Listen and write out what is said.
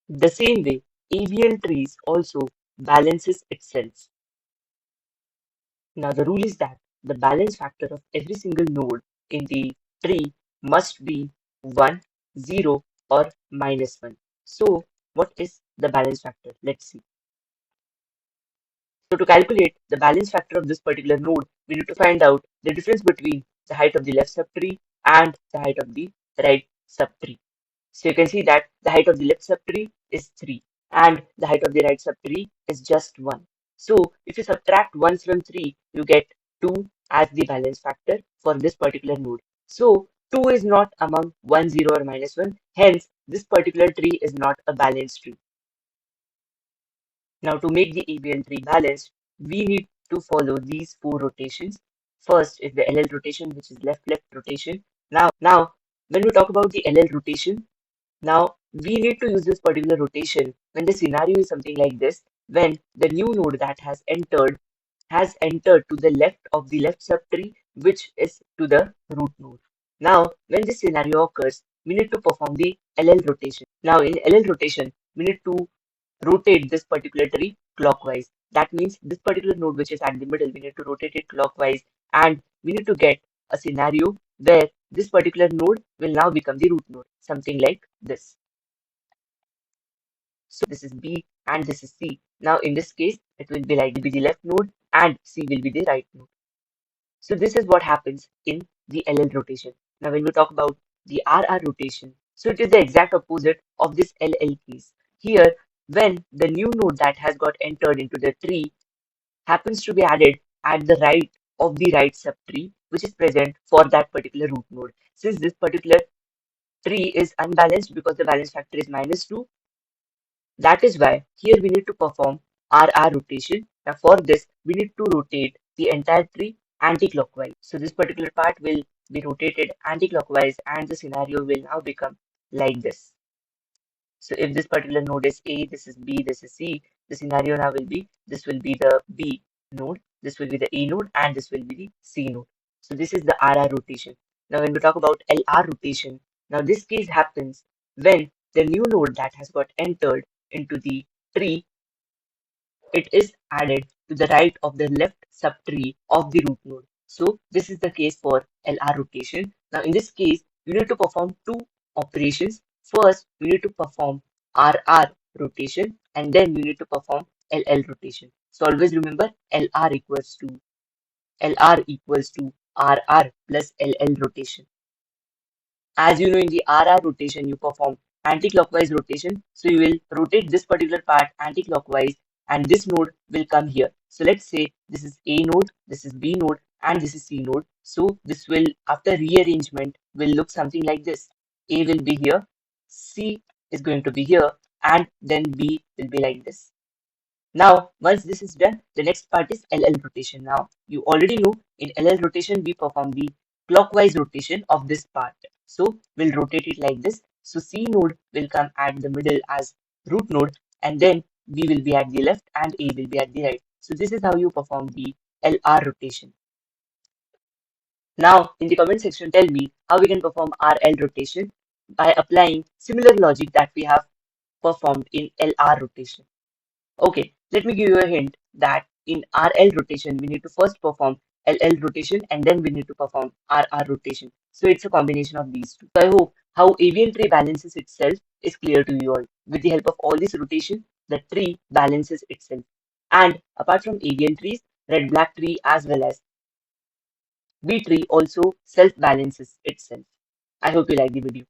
The same way, AVL Trees also balances itself. Now the rule is that the balance factor of every single node in the tree must be 1, 0 or -1. So what is the balance factor? Let's see. So to calculate the balance factor of this particular node, we need to find out the difference between the height of the left subtree and the height of the right subtree. So you can see that the height of the left subtree is 3 and the height of the right subtree is just 1. So if you subtract 1 from 3, you get 2 as the balance factor for this particular node. So 2 is not among 1, 0 or -1. Hence, this particular tree is not a balanced tree. Now to make the AVL tree balanced, we need to follow these 4 rotations. First is the LL rotation, which is left-left rotation. Now, when we talk about the LL rotation, now we need to use this particular rotation when the scenario is something like this, when the new node that has entered to the left of the left subtree, which is to the root node. Now, when this scenario occurs, we need to perform the LL rotation. Now, in LL rotation, we need to rotate this particular tree clockwise. That means this particular node which is at the middle, we need to rotate it clockwise and we need to get a scenario where this particular node will now become the root node, something like this. So this is B and this is C. Now in this case, it will be like B the left node and C will be the right node. So this is what happens in the LL rotation. Now when we talk about the RR rotation, so it is the exact opposite of this LL case. Here, when the new node that has got entered into the tree happens to be added at the right of the right subtree, which is present for that particular root node. Since this particular tree is unbalanced because the balance factor is -2, that is why here we need to perform RR rotation. Now for this, we need to rotate the entire tree anti-clockwise. So this particular part will be rotated anti-clockwise and the scenario will now become like this. So if this particular node is A, this is B, this is C, the scenario now will be, this will be the B node, this will be the A node, and this will be the C node. So this is the RR rotation. Now when we talk about LR rotation, now this case happens when the new node that has got entered into the tree, it is added to the right of the left subtree of the root node. So this is the case for LR rotation. Now in this case, you need to perform two operations. First, you need to perform RR rotation and then you need to perform LL rotation. So always remember LR equals to RR plus LL rotation. As you know, in the RR rotation, you perform anti-clockwise rotation. So you will rotate this particular part anti-clockwise and this node will come here. So let's say this is A node, this is B node, and this is C node. So this will, after rearrangement, will look something like this. A will be here, C is going to be here, and then B will be like this. Now, once this is done, the next part is LL rotation. Now, you already know in LL rotation, we perform the clockwise rotation of this part. So, we'll rotate it like this. So, C node will come at the middle as root node, and then B will be at the left and A will be at the right. So, this is how you perform the LR rotation. Now, in the comment section, tell me how we can perform RL rotation by applying similar logic that we have performed in LR rotation. Okay, let me give you a hint that in RL rotation, we need to first perform LL rotation and then we need to perform RR rotation. So it's a combination of these two. So I hope how AVL tree balances itself is clear to you all. With the help of all this rotation, the tree balances itself. And apart from AVL trees, red black tree as well as B tree also self balances itself. I hope you like the video.